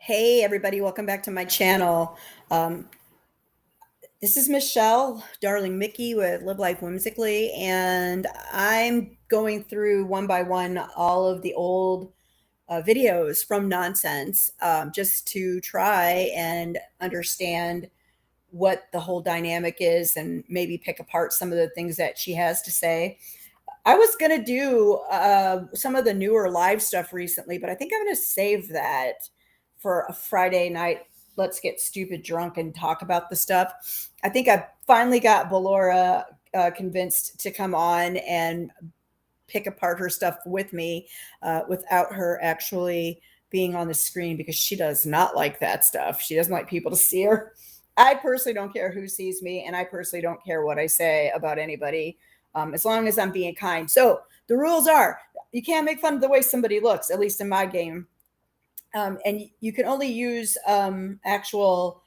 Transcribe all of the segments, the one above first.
Hey everybody, welcome back to my channel. Um, this is Michelle, darling Mickey with Live Life Whimsically, and I'm going through one by one all of the old videos from Nonsense just to try and understand what the whole dynamic is and maybe pick apart some of the things that she has to say. I was going to do some of the newer live stuff recently, but I think I'm going to save that for a Friday night. Let's get stupid drunk and talk about the stuff. I think I finally got Belora convinced to come on and pick apart her stuff with me without her actually being on the screen because she does not like that stuff. She doesn't like people to see her. I personally don't care who sees me, and I personally don't care what I say about anybody as long as I'm being kind. So the rules are you can't make fun of the way somebody looks, at least in my game. And you can only use actual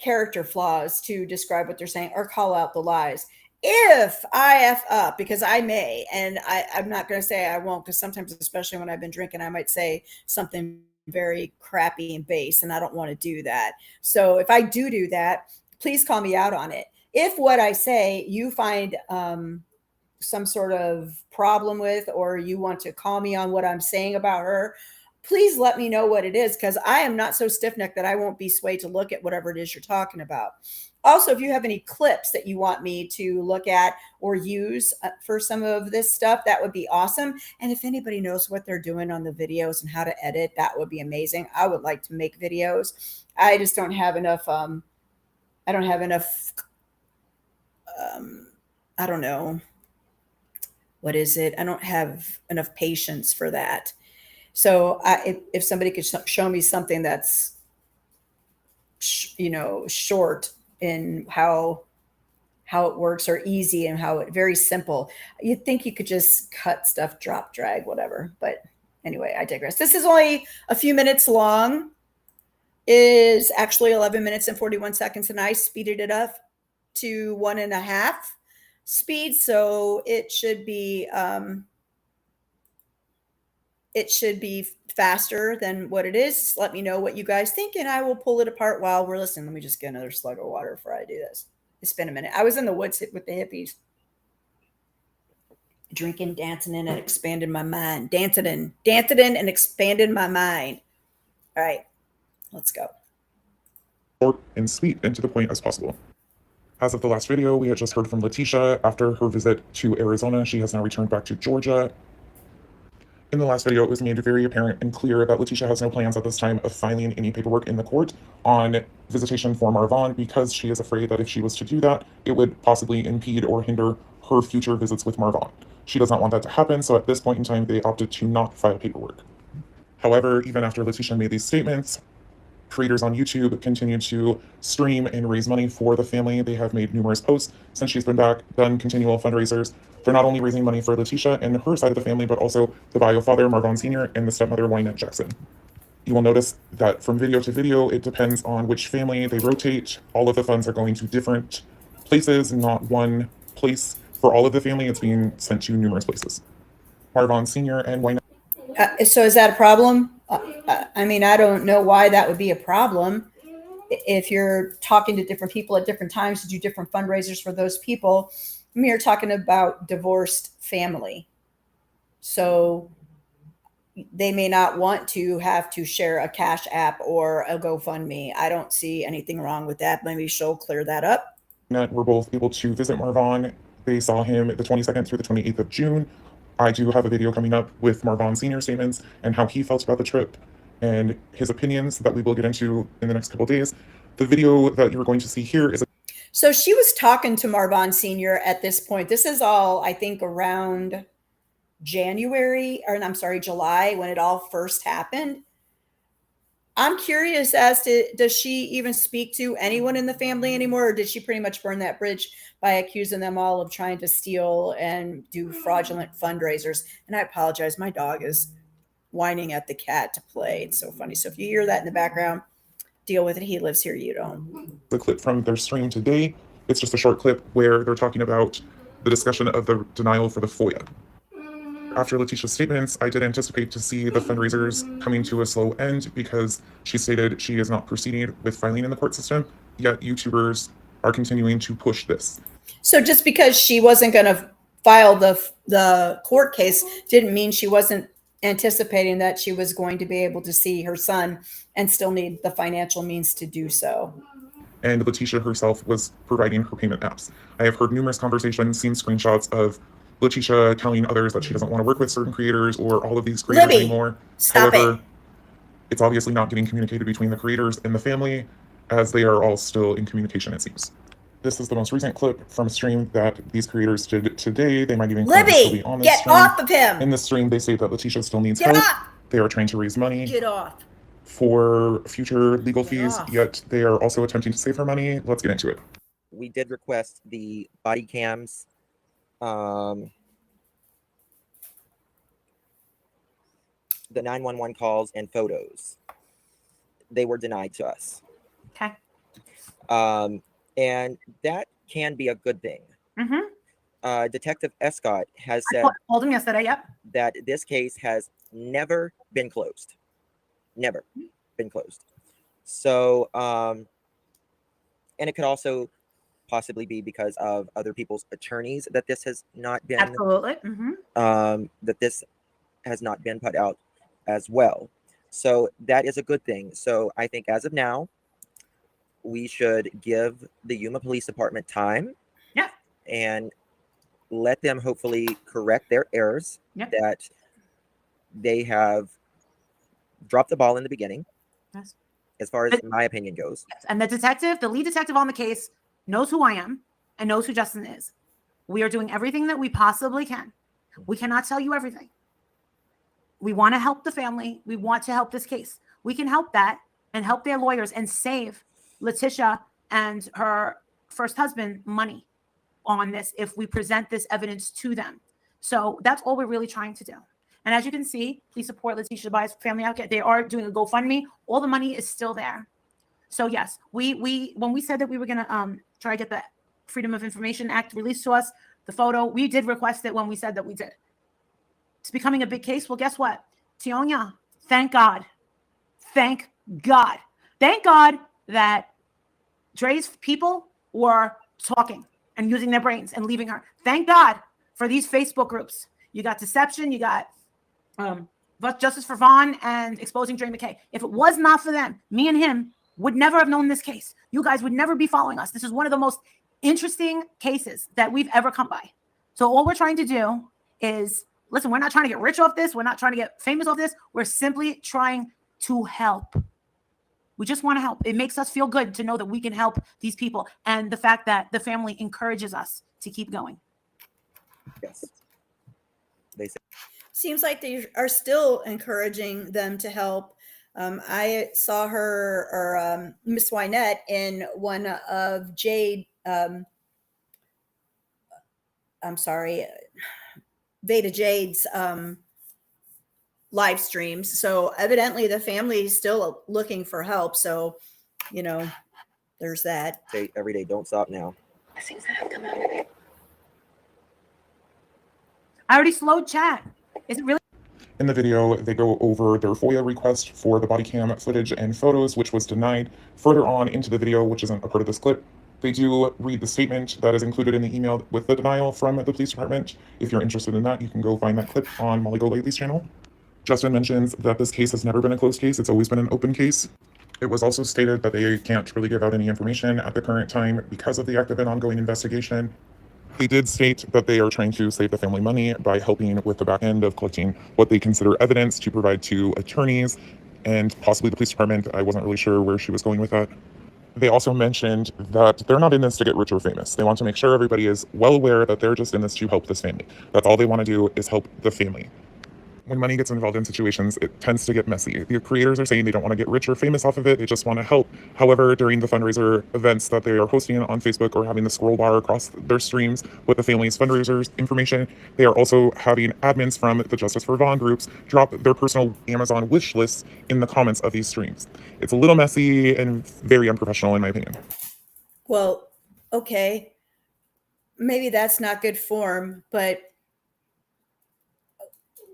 character flaws to describe what they're saying or call out the lies. If I F up, because I may, and I'm not going to say I won't, because sometimes, especially when I've been drinking, I might say something very crappy and base, and I don't want to do that. So if I do that, please call me out on it. If what I say you find some sort of problem with, or you want to call me on what I'm saying about her, please let me know what it is, because I am not so stiff-necked that I won't be swayed to look at whatever it is you're talking about. Also, if you have any clips that you want me to look at or use for some of this stuff, that would be awesome. And if anybody knows what they're doing on the videos and how to edit, that would be amazing. I would like to make videos. I just don't have enough. I don't have enough. I don't know. What is it? I don't have enough patience for that. So if somebody could show me something that's, short in how it works, or easy and how it very simple, you'd think you could just cut stuff, drop, drag, whatever. But anyway, I digress. This is only a few minutes long. It is actually 11 minutes and 41 seconds, and I speeded it up to 1.5 speed, so it should be faster than what it is. Let me know what you guys think, and I will pull it apart while we're listening. Let me just get another slug of water before I do this. It's been a minute. I was in the woods with the hippies, drinking, dancing in, and expanding my mind. Dancing in, and expanding my mind. All right, let's go. Short and sweet and to the point as possible. As of the last video, we had just heard from Letitia. After her visit to Arizona, she has now returned back to Georgia. In the last video, it was made very apparent and clear that Letitia has no plans at this time of filing any paperwork in the court on visitation for Marvon, because she is afraid that if she was to do that, it would possibly impede or hinder her future visits with Marvon. She does not want that to happen, so at this point in time, they opted to not file paperwork. However, even after Letitia made these statements, creators on YouTube continue to stream and raise money for the family. They have made numerous posts since she's been back, done continual fundraisers. They're not only raising money for Letitia and her side of the family, but also the bio father, Marvon Sr., and the stepmother, Wynette Jackson. You will notice that from video to video, it depends on which family they rotate. All of the funds are going to different places, not one place. For all of the family, it's being sent to numerous places. Marvon Sr. and Wynette. So is that a problem? I mean, I don't know why that would be a problem. If you're talking to different people at different times to do different fundraisers for those people, I mean, you're talking about divorced family. So they may not want to have to share a Cash App or a GoFundMe. I don't see anything wrong with that. Maybe she'll clear that up. Were both able to visit Marvon. They saw him the 22nd through the 28th of June. I do have a video coming up with Marvon Sr. statements and how he felt about the trip and his opinions that we will get into in the next couple of days. The video that you're going to see here is so she was talking to Marvon Sr. at this point. This is all, I think, around July, when it all first happened. I'm curious as to, does she even speak to anyone in the family anymore, or did she pretty much burn that bridge by accusing them all of trying to steal and do fraudulent fundraisers? And I apologize, my dog is whining at the cat to play. It's so funny. So if you hear that in the background, deal with it. He lives here, you don't. the clip from their stream today. It's just a short clip where they're talking about the discussion of the denial for the FOIA. After Letitia's statements, I did anticipate to see the fundraisers coming to a slow end because she stated she is not proceeding with filing in the court system, yet YouTubers are continuing to push this. So just because she wasn't going to file the court case didn't mean she wasn't anticipating that she was going to be able to see her son and still need the financial means to do so. And Letitia herself was providing her payment apps. I have heard numerous conversations, seen screenshots of Letitia telling others that she doesn't want to work with certain creators or all of these creators Libby, anymore. stop However, it. it's obviously not getting communicated between the creators and the family, as they are all still in communication, it seems. This is the most recent clip from a stream that these creators did today. They might even still be on this get stream. off of him. In this stream, they say that Letitia still needs Get help. off. They are trying to raise money Get off. for future legal Get fees, off. yet they are also attempting to save her money. Let's get into it. We did request the body cams, the 911 calls and photos. They were denied to us. Okay. And that can be a good thing. Mm-hmm. Detective Escott has said I told him yesterday, yep, that this case has never been closed. Never been closed. So, and it could also possibly be because of other people's attorneys that this has not been absolutely. Mm-hmm. That this has not been put out as well. So that is a good thing. So I think as of now, we should give the Yuma Police Department time, Yeah, and let them hopefully correct their errors, Yeah. that they have dropped the ball in the beginning, yes. as far as my opinion goes. Yes. And the detective, the lead detective on the case, knows who I am and knows who Justin is. We are doing everything that we possibly can. We cannot tell you everything. We want to help the family. We want to help this case. We can help that and help their lawyers and save Letitia and her first husband money on this if we present this evidence to them. So that's all we're really trying to do. And as you can see, please support Letitia Bai's Family Advocate. They are doing a GoFundMe. All the money is still there. So yes, we when we said that we were gonna try to get the Freedom of Information Act released to us, the photo, we did request it when we said that we did. It's becoming a big case. Well, guess what? Tionya, thank God. Thank God. Thank God that Dre's people were talking and using their brains and leaving her. Thank God for these Facebook groups. You got Deception, you got Justice for Vaughn and Exposing Dre McKay. If it was not for them, me and him would never have known this case. You guys would never be following us. This is one of the most interesting cases that we've ever come by. So all we're trying to do is, listen, we're not trying to get rich off this. We're not trying to get famous off this. We're simply trying to help. We just want to help. It makes us feel good to know that we can help these people, and the fact that the family encourages us to keep going. Yes. They say. Seems like they are still encouraging them to help. I saw her, or Miss Wynette, in one of Jade, I'm sorry, Veda Jade's live streams. So evidently the family is still looking for help. So, you know, there's that. Say every day, don't stop now. Things that have come out of it. I already slowed chat. Is it really? In the video, they go over their FOIA request for the body cam footage and photos, which was denied. Further on into the video, which isn't a part of this clip, they do read the statement that is included in the email with the denial from the police department. If you're interested in that, you can go find that clip on Molly Go Lately's channel. Justin mentions that this case has never been a closed case. It's always been an open case. It was also stated that they can't really give out any information at the current time because of the active and ongoing investigation. They did state that they are trying to save the family money by helping with the back end of collecting what they consider evidence to provide to attorneys and possibly the police department. I wasn't really sure where she was going with that. They also mentioned that they're not in this to get rich or famous. They want to make sure everybody is well aware that they're just in this to help this family. That's all they want to do, is help the family. When money gets involved in situations, it tends to get messy. The creators are saying they don't want to get rich or famous off of it, they just want to help. However, during the fundraiser events that they are hosting on Facebook or having the scroll bar across their streams with the family's fundraisers information, they are also having admins from the Justice for Vaughn groups drop their personal Amazon wish lists in the comments of these streams. It's a little messy and very unprofessional in my opinion. Well, okay, maybe that's not good form, but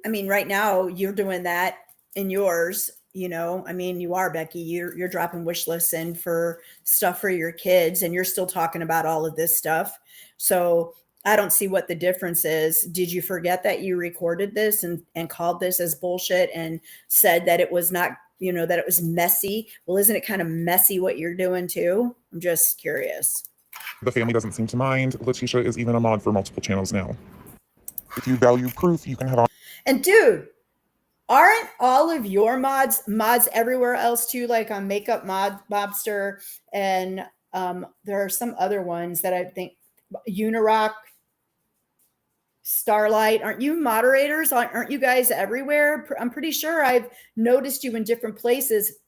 I mean, right now you're doing that in yours, you know, I mean, you are, Becky, you're dropping wish lists in for stuff for your kids, and you're still talking about all of this stuff. So I don't see what the difference is. Did you forget that you recorded this and called this as bullshit and said that it was not, you know, that it was messy? Well, isn't it kind of messy what you're doing too? I'm just curious. The family doesn't seem to mind. Letitia is even a mod for multiple channels now. If you value proof, you can head on. And dude, aren't all of your mods everywhere else too, like on Makeup Mobster, and there are some other ones that I think, Unirock, Starlight, aren't you moderators? Aren't you guys everywhere? I'm pretty sure I've noticed you in different places,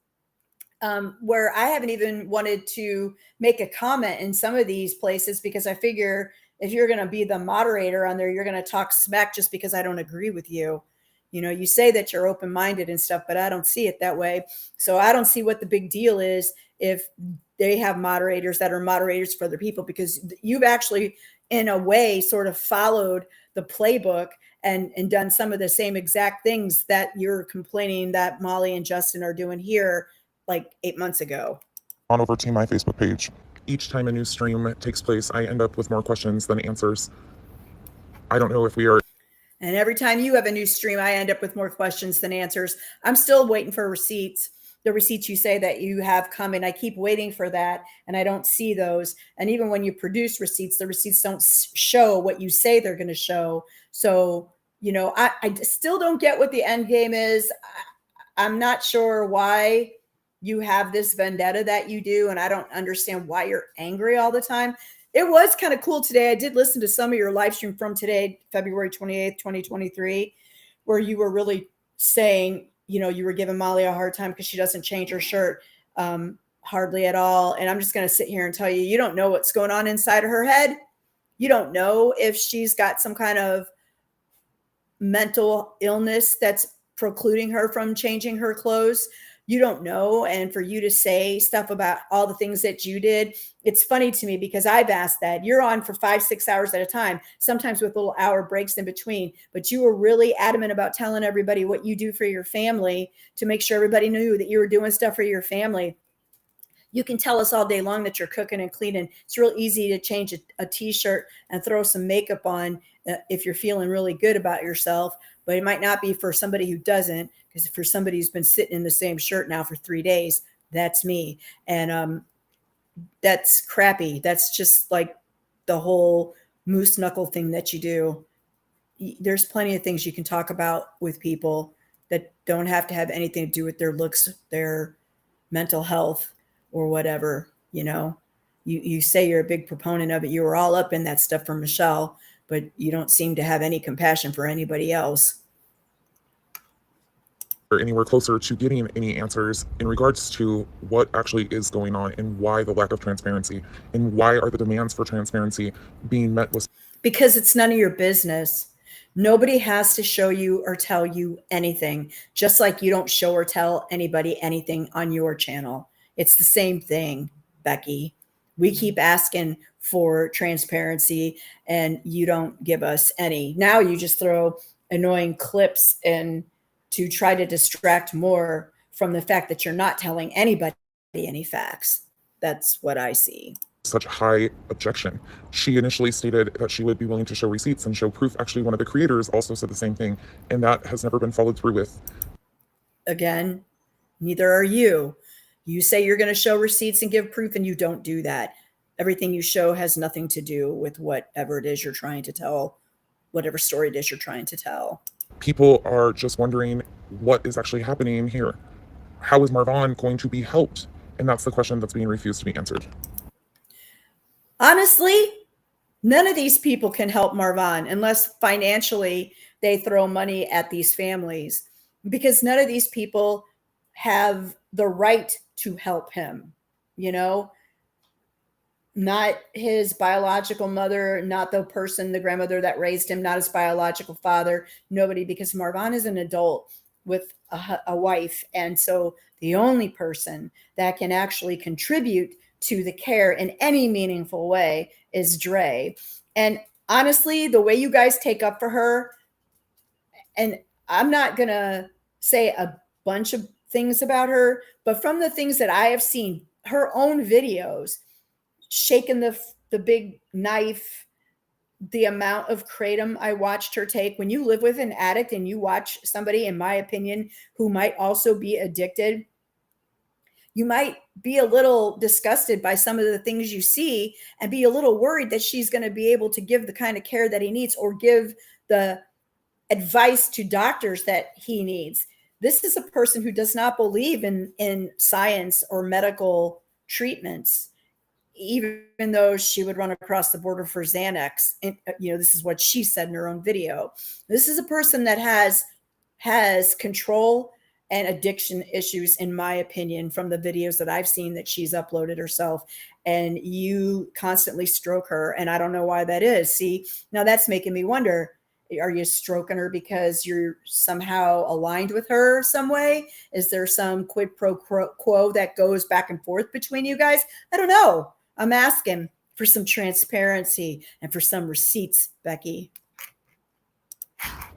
where I haven't even wanted to make a comment in some of these places, because I figure if you're going to be the moderator on there, you're going to talk smack just because I don't agree with you. You know, you say that you're open-minded and stuff, but I don't see it that way. So I don't see what the big deal is if they have moderators that are moderators for other people, because you've actually, in a way, sort of followed the playbook and done some of the same exact things that you're complaining that Molly and Justin are doing here like 8 months ago. On over to my Facebook page. Each time a new stream takes place, I end up with more questions than answers. I don't know if we are. And every time you have a new stream, I end up with more questions than answers. I'm still waiting for receipts. The receipts you say that you have coming, I keep waiting for that, and I don't see those. And even when you produce receipts, the receipts don't show what you say they're going to show. So, you know, I still don't get what the end game is. I'm not sure why you have this vendetta that you do, and I don't understand why you're angry all the time. It was kind of cool today. I did listen to some of your live stream from today, February 28th, 2023, where you were really saying, you know, you were giving Molly a hard time because she doesn't change her shirt hardly at all. And I'm just going to sit here and tell you, you don't know what's going on inside of her head. You don't know if she's got some kind of mental illness that's precluding her from changing her clothes. You don't know. And for you to say stuff about all the things that you did, it's funny to me because I've asked that. You're on for 5-6 hours at a time, sometimes with little hour breaks in between, but you were really adamant about telling everybody what you do for your family to make sure everybody knew that you were doing stuff for your family. You can tell us all day long that you're cooking and cleaning. It's real easy to change a t-shirt and throw some makeup on if you're feeling really good about yourself, but it might not be for somebody who doesn't, because for somebody who's been sitting in the same shirt now for 3 days, that's me. And that's crappy. That's just like the whole moose knuckle thing that you do. There's plenty of things you can talk about with people that don't have to have anything to do with their looks, their mental health, or whatever. You know, you say you're a big proponent of it. You were all up in that stuff for Michelle, but you don't seem to have any compassion for anybody else. Or anywhere closer to getting any answers in regards to what actually is going on and why the lack of transparency and why are the demands for transparency being met with. Because it's none of your business. Nobody has to show you or tell you anything, just like you don't show or tell anybody anything on your channel. It's the same thing, Becky. We keep asking for transparency and you don't give us any. Now you just throw annoying clips in to try to distract more from the fact that you're not telling anybody any facts. That's what I see. Such high objection. She initially stated that she would be willing to show receipts and show proof. Actually, one of the creators also said the same thing, and that has never been followed through with. Again, neither are you. You say you're going to show receipts and give proof, and you don't do that. Everything you show has nothing to do with whatever it is you're trying to tell, whatever story it is you're trying to tell. People are just wondering what is actually happening here. How is Marvon going to be helped? And that's the question that's being refused to be answered. Honestly, none of these people can help Marvon unless financially they throw money at these families, because none of these people have the right to help him, you know? Not his biological mother, not the person, the grandmother that raised him, not his biological father, nobody, because Marvon is an adult with a wife. And so the only person that can actually contribute to the care in any meaningful way is Dre. And honestly, the way you guys take up for her, and I'm not going to say a bunch of things about her, but from the things that I have seen, her own videos, shaking the big knife, the amount of kratom I watched her take. When you live with an addict and you watch somebody, in my opinion, who might also be addicted, you might be a little disgusted by some of the things you see and be a little worried that she's going to be able to give the kind of care that he needs or give the advice to doctors that he needs. This is a person who does not believe in science or medical treatments, even though she would run across the border for Xanax. And, this is what she said in her own video. This is a person that has control and addiction issues, in my opinion, from the videos that I've seen that she's uploaded herself. And you constantly stroke her, and I don't know why that is. See, now that's making me wonder, are you stroking her because you're somehow aligned with her some way? Is there some quid pro quo that goes back and forth between you guys? I don't know. I'm asking for some transparency and for some receipts, Becky.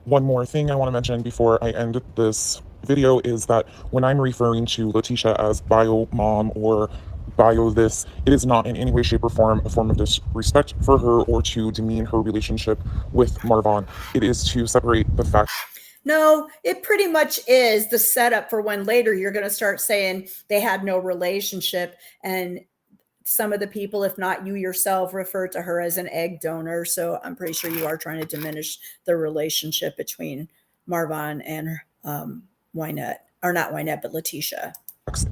One more thing I want to mention before I end this video is that when I'm referring to Letitia as bio mom or bio this, it is not in any way, shape, or form a form of disrespect for her or to demean her relationship with Marvon. It is to separate the fact. No, it pretty much is the setup for when later you're going to start saying they had no relationship, and some of the people, if not you yourself, refer to her as an egg donor. So I'm pretty sure you are trying to diminish the relationship between Marvon and Wynette, or not Wynette, but Letitia.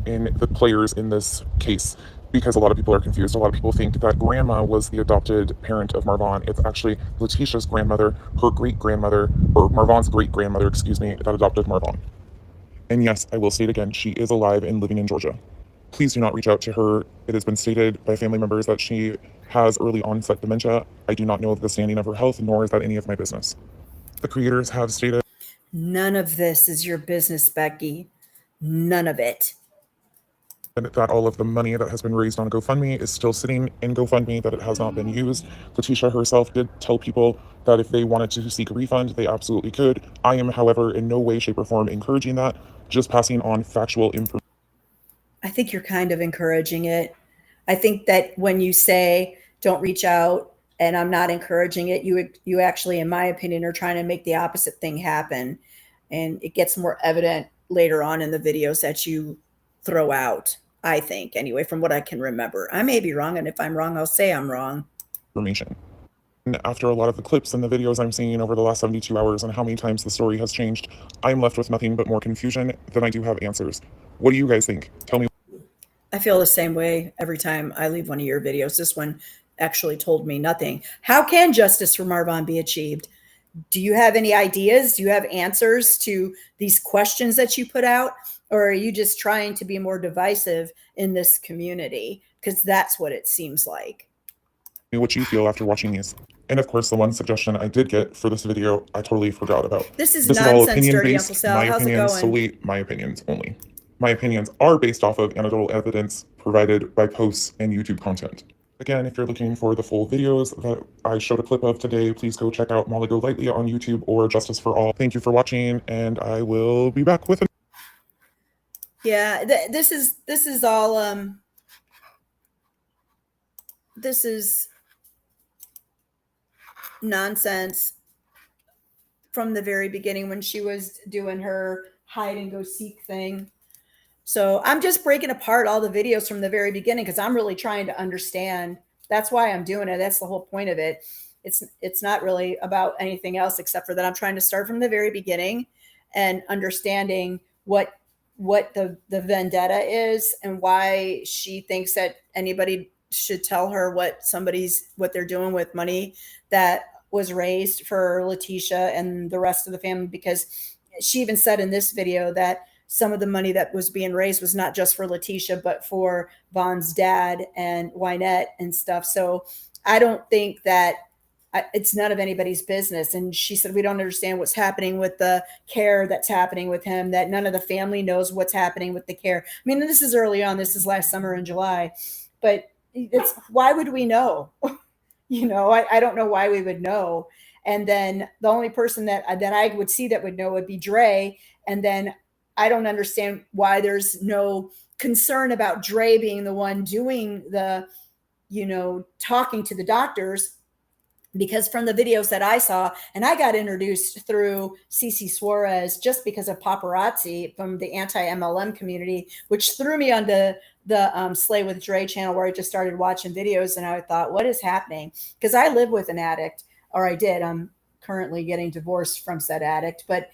In the players in this case, because a lot of people are confused. A lot of people think that grandma was the adopted parent of Marvon. It's actually Letitia's grandmother, her great-grandmother, or Marvon's great-grandmother, excuse me, that adopted Marvon. And yes, I will state again, she is alive and living in Georgia. Please do not reach out to her. It has been stated by family members that she has early onset dementia. I do not know the standing of her health, nor is that any of my business. The creators have stated, none of this is your business, Becky. None of it. That all of the money that has been raised on GoFundMe is still sitting in GoFundMe, that it has not been used. Letitia herself did tell people that if they wanted to seek a refund, they absolutely could. I am, however, in no way, shape, or form encouraging that, just passing on factual information. I think you're kind of encouraging it. I think that when you say don't reach out and I'm not encouraging it, you actually, in my opinion, are trying to make the opposite thing happen. And it gets more evident later on in the videos that you throw out, I think, anyway, from what I can remember. I may be wrong, and if I'm wrong, I'll say I'm wrong. Information. And after a lot of the clips and the videos I'm seeing over the last 72 hours and how many times the story has changed, I'm left with nothing but more confusion than I do have answers. What do you guys think? Tell me. I feel the same way every time I leave one of your videos. This one actually told me nothing. How can justice for Marvon be achieved? Do you have any ideas? Do you have answers to these questions that you put out? Or are you just trying to be more divisive in this community? Because that's what it seems like. What you feel after watching these. And of course, the one suggestion I did get for this video, I totally forgot about. This is all nonsense, opinion Dirty based. Uncle Sal. My How's it opinions, going? solely my opinions only. My opinions are based off of anecdotal evidence provided by posts and YouTube content. Again, if you're looking for the full videos that I showed a clip of today, please go check out Molly Go Lightly on YouTube or Justice for All. Thank you for watching, and I will be back with Yeah, this is all this is nonsense from the very beginning when she was doing her hide and go seek thing. So I'm just breaking apart all the videos from the very beginning because I'm really trying to understand. That's why I'm doing it. That's the whole point of it. It's not really about anything else except for that I'm trying to start from the very beginning and understanding what the vendetta is and why she thinks that anybody should tell her what they're doing with money that was raised for Letitia and the rest of the family, because she even said in this video that some of the money that was being raised was not just for Letitia, but for Von's dad and Wynette and stuff. So I don't think that it's none of anybody's business. And she said, we don't understand what's happening with the care that's happening with him, that none of the family knows what's happening with the care. I mean, this is early on. This is last summer in July, but why would we know? I don't know why we would know. And then the only person that I would see that would know would be Dre. And then I don't understand why there's no concern about Dre being the one doing the, talking to the doctors, because from the videos that I saw, and I got introduced through Cece Suarez just because of paparazzi from the anti-MLM community, which threw me onto the Slay with Dre channel, where I just started watching videos, and I thought, what is happening? Because I live with an addict, or I did. I'm currently getting divorced from said addict, but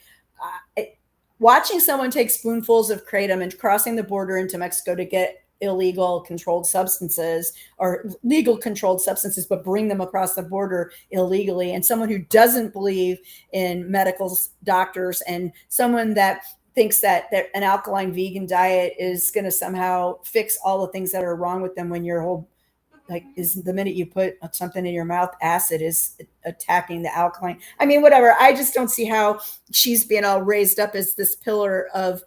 watching someone take spoonfuls of kratom and crossing the border into Mexico to get illegal controlled substances, or legal controlled substances, but bring them across the border illegally, and someone who doesn't believe in medical doctors, and someone that thinks that an alkaline vegan diet is going to somehow fix all the things that are wrong with them, when your whole, like, is the minute you put something in your mouth, acid is attacking the alkaline. I mean, whatever. I just don't see how she's being all raised up as this pillar of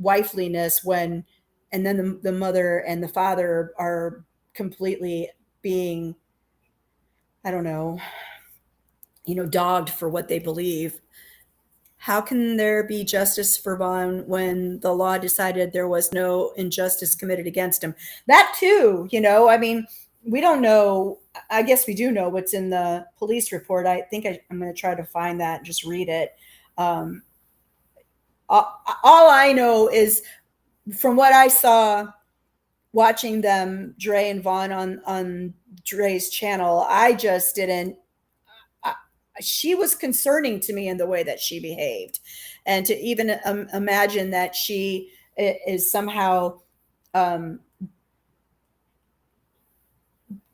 wifeliness when, and then the mother and the father are completely being, I don't know, dogged for what they believe. How can there be justice for Vaughn when the law decided there was no injustice committed against him? That too, I mean, we don't know. I guess we do know what's in the police report. I think I'm going to try to find that and just read it. All I know is from what I saw watching them, Dre and Vaughn on Dre's channel, I just didn't. She was concerning to me in the way that she behaved, and to even imagine that she is somehow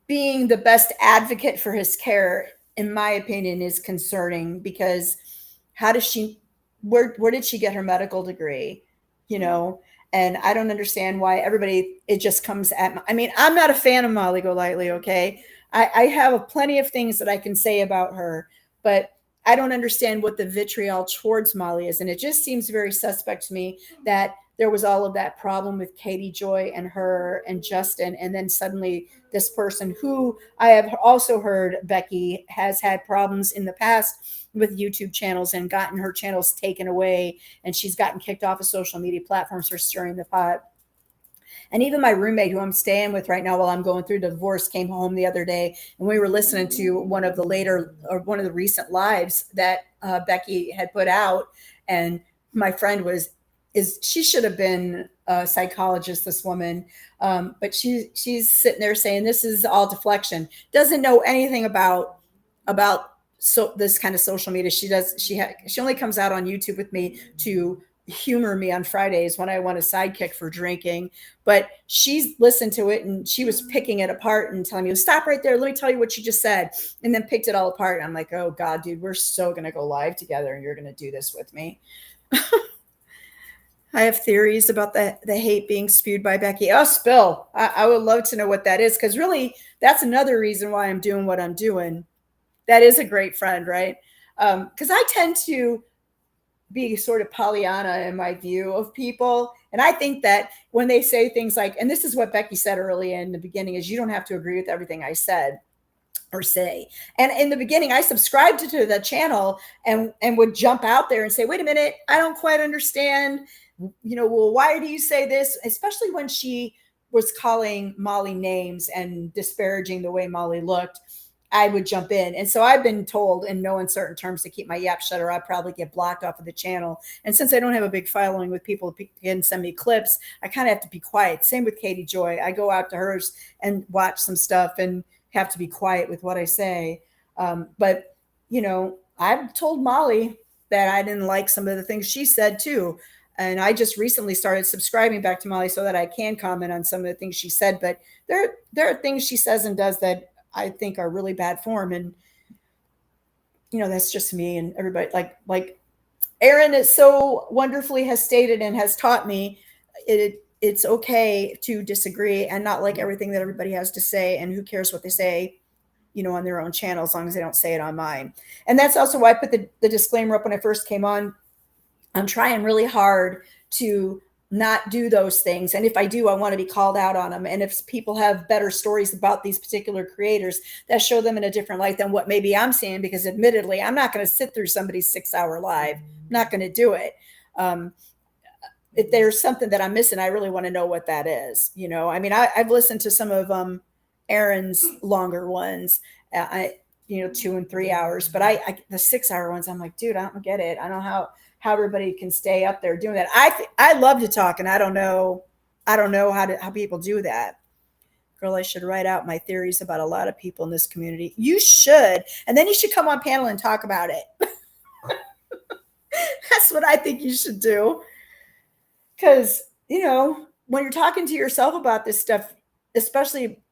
being the best advocate for his care, in my opinion, is concerning, because how does she, where did she get her medical degree? And I don't understand why everybody, it just comes at, I mean, I'm not a fan of Molly Golightly, okay? I have plenty of things that I can say about her, but I don't understand what the vitriol towards Molly is. And it just seems very suspect to me that there was all of that problem with Katie Joy and her and Justin. And then suddenly this person, who I have also heard, Becky, has had problems in the past with YouTube channels and gotten her channels taken away. And she's gotten kicked off of social media platforms for stirring the pot. And even my roommate, who I'm staying with right now while I'm going through divorce, came home the other day, and we were listening to one of the recent lives that Becky had put out. And my friend she should have been a psychologist, this woman. But she's sitting there saying, this is all deflection. Doesn't know anything about this kind of social media. She only comes out on YouTube with me to humor me on Fridays when I want a sidekick for drinking. But she's listened to it, and she was picking it apart and telling me, stop right there, let me tell you what you just said, and then picked it all apart. And I'm like, oh God, dude, we're so gonna go live together, and you're gonna do this with me. I have theories about the hate being spewed by Becky. Oh, spill. I would love to know what that is, because really that's another reason why I'm doing what I'm doing. That is a great friend, right? Because I tend to be sort of Pollyanna in my view of people. And I think that when they say things like, and this is what Becky said early in the beginning, is you don't have to agree with everything I said or say. And in the beginning, I subscribed to the channel and would jump out there and say, wait a minute, I don't quite understand. Well, why do you say this? Especially when she was calling Molly names and disparaging the way Molly looked, I would jump in. And so I've been told in no uncertain terms to keep my yap shut, or I'd probably get blocked off of the channel. And since I don't have a big following with people who can send me clips, I kind of have to be quiet. Same with Katie Joy. I go out to hers and watch some stuff and have to be quiet with what I say. But I've told Molly that I didn't like some of the things she said too. And I just recently started subscribing back to Molly so that I can comment on some of the things she said. But there are things she says and does that I think are really bad form. And, that's just me. And everybody, like Aaron is so wonderfully has stated and has taught me, it's okay to disagree and not like everything that everybody has to say. And who cares what they say, on their own channel, as long as they don't say it on mine. And that's also why I put the disclaimer up when I first came on. I'm trying really hard to not do those things. And if I do, I want to be called out on them. And if people have better stories about these particular creators that show them in a different light than what maybe I'm seeing, because admittedly, I'm not going to sit through somebody's 6-hour live. I'm not going to do it. If there's something that I'm missing, I really want to know what that is. You know, I mean, I've listened to some of Aaron's longer ones, 2 and 3 hours, but the 6-hour ones, I'm like, dude, I don't get it. I don't know how everybody can stay up there doing that. I love to talk, and I don't know how people do that. Girl, I should write out my theories about a lot of people in this community. You should, and then you should come on panel and talk about it. That's what I think you should do. Because, when you're talking to yourself about this stuff, especially,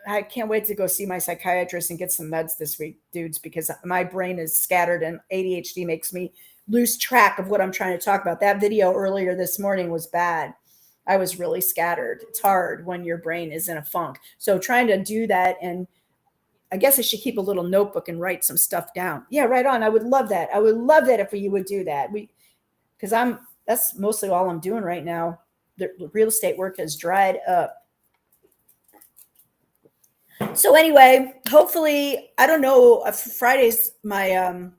I can't wait to go see my psychiatrist and get some meds this week, dudes, because my brain is scattered and ADHD makes me lose track of what I'm trying to talk about. That video earlier this morning was bad. I was really scattered. It's hard when your brain is in a funk. So trying to do that, and I guess I should keep a little notebook and write some stuff down. Yeah, right on. I would love that. I would love that if you would do that. Because that's mostly all I'm doing right now. The real estate work has dried up. So anyway, hopefully, I don't know. Friday's my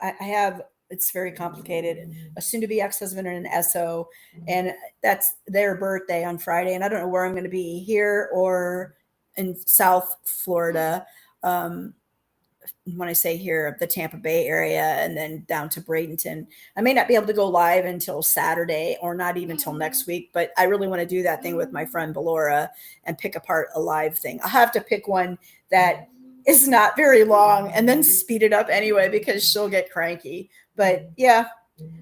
I have, it's very complicated. A soon-to-be ex-husband and an SO, and that's their birthday on Friday. And I don't know where I'm going to be, here or in South Florida. When I say here, the Tampa Bay area, and then down to Bradenton. I may not be able to go live until Saturday, or not even till next week, but I really want to do that thing with my friend Belora and pick apart a live thing. I'll have to pick one that is not very long and then speed it up anyway, because she'll get cranky. But yeah.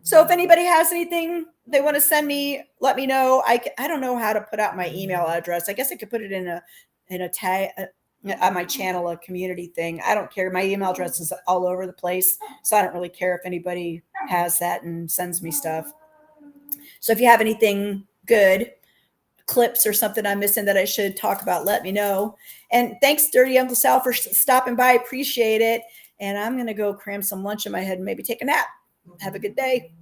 So if anybody has anything they want to send me, let me know. I don't know how to put out my email address. I guess I could put it in a tag on my channel, a community thing. I don't care. My email address is all over the place, so I don't really care if anybody has that and sends me stuff. So if you have anything good, clips or something I'm missing that I should talk about, let me know. And thanks, Dirty Uncle Sal, for stopping by. Appreciate it. And I'm going to go cram some lunch in my head and maybe take a nap. Have a good day.